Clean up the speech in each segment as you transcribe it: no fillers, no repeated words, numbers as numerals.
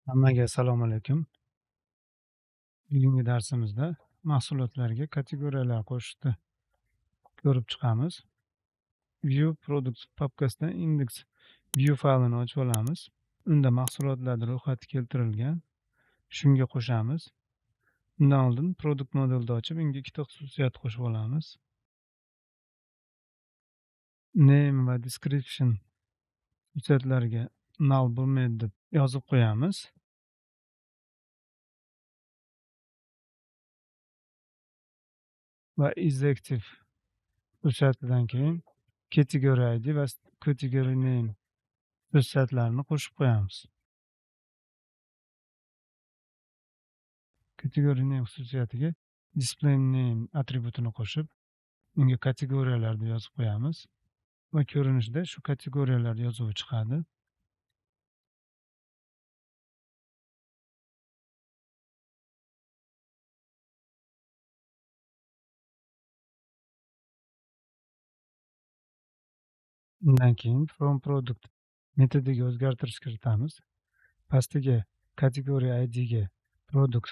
Hammaga assalomu alaykum. Bugungi darsimizda mahsulotlarga kategoriyalar qo'shishni ko'rib chiqamiz. View Products papkasidan index view faylini ochib olamiz. Unda mahsulotlar ro'yxati keltirilgan. Shunga qo'shamiz. Undan oldin product modelni ochib, unga ikkita xususiyat qo'shib olamiz. Name va description xususiyatlariga null bo'lmaydi deb yozib qo'yamiz. Va is active xususiyatidan keyin category ID va category name xususiyatlarini qo'shib qo'yamiz. Category name xususiyatiga display name atributini qo'shib, unga kategoriyalar deb yozib qo'yamiz va ko'rinishda shu kategoriyalar yozuvi chiqadi. Undan keyin from product metodiga o'zgartirish kiritamiz. Pastiga category ID ga product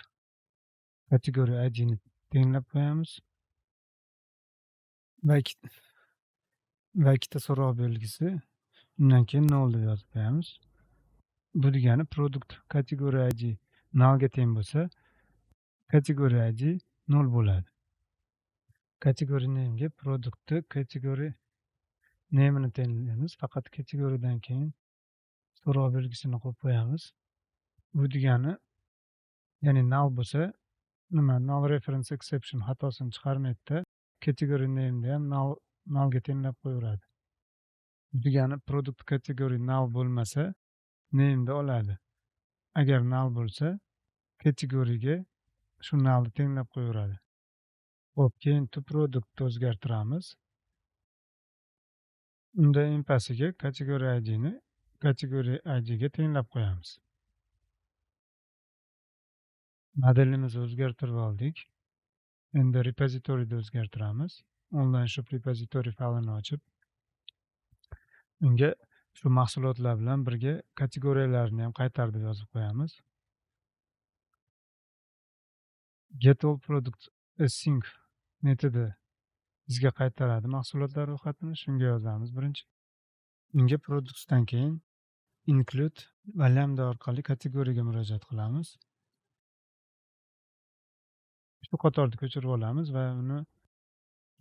category ID ni tenglab qo'yamiz va ikkita so'roq belgisi, undan keyin null deb yozib qo'yamiz. Bu degani product category ID null ga teng bo'lsa, category ID 0 bo'ladi. Category name ga produktni category name ni tenglaymiz. Faqat kategoriyadan keyin so'roq belgisini qo'yib qo'yamiz. Bu degani, ya'ni null bo'lsa, null reference exception xatosini chiqarmaydi-da, category name da ham null ga tenglab qo'yaveradi. Bu degani product category null bo'lmasa, name da oladi. Agar null bo'lsa, categoryga shu nullni tenglab qo'yaveradi. Xo'p, keyin to product o'zgartiramiz. Unda impasiga category ID ni category ID ga tenglab qo'yamiz. Modelimizni o'zgartirib oldik. Endi repozitoriyda o'zgartiramiz. Online shop repozitoriy faylini ochib, unga shu mahsulotlar bilan birga kategoriyalarni ham qaytar deb yozib qo'yamiz. Get all products async metodi bizga qaytaradi mahsulotlar ro'yxatini. Shunga yozamiz birinchi. Unga productsdan keyin include va lambda orqali kategoriyaga murojaat qilamiz. Shu qatorda ko'chirib olamiz va uni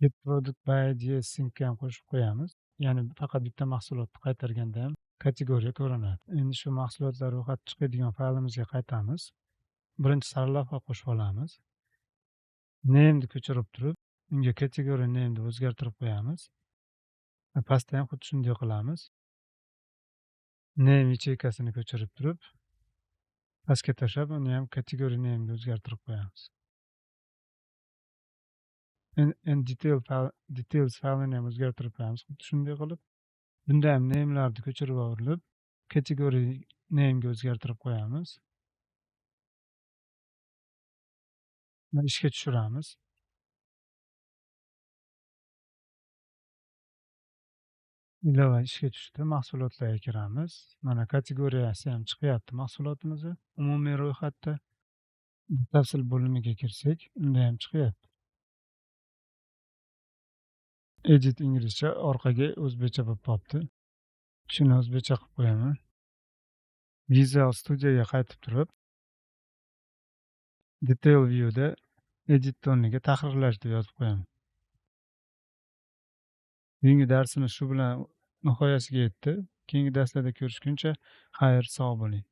get product by id sync ga ham qo'shib qo'yamiz. Ya'ni faqat bitta mahsulotni qaytarganda ham kategoriya ko'rinadi. Endi shu mahsulotlar ro'yxati chiqadigan faylimizga qaytamiz. Birinchi sarlavha qo'shib olamiz. Name ni ko'chirib turib, unga category name deb o'zgartirib qo'yamiz. Va pastda ham xuddi shunday qilamiz. Name yacheykasini ko'chirib turib, pastga tashlab, uni ham category name ga o'zgartirib qo'yamiz. Details faylini ham o'zgartirib qo'yamiz. Xuddi shunday qilib, bunda ham name'larni ko'chirib yuborilib, category name ga o'zgartirib qo'yamiz. Va ishga tushiramiz. Ilova ishga tushdi. Mahsulotlarga kiramiz. Mana kategoriyasi ham chiqyapti mahsulotimizni umumiy ro'yxatda. Batafsil bo'limiga kirsak, unda ham chiqyapti. Edit inglizcha, orqaga o'zbekcha bo'lib qolibdi. Shuni o'zbekcha qilib qo'yaman. Visual Studioga qaytib turib, Detail View'da edit o'rniga tahrirlash deb yozib qo'yaman. Bugungi darsimiz shu bilan nihoyasiga yetdi. Keyingi darslarda ko'rishguncha xayr, sog' bo'ling.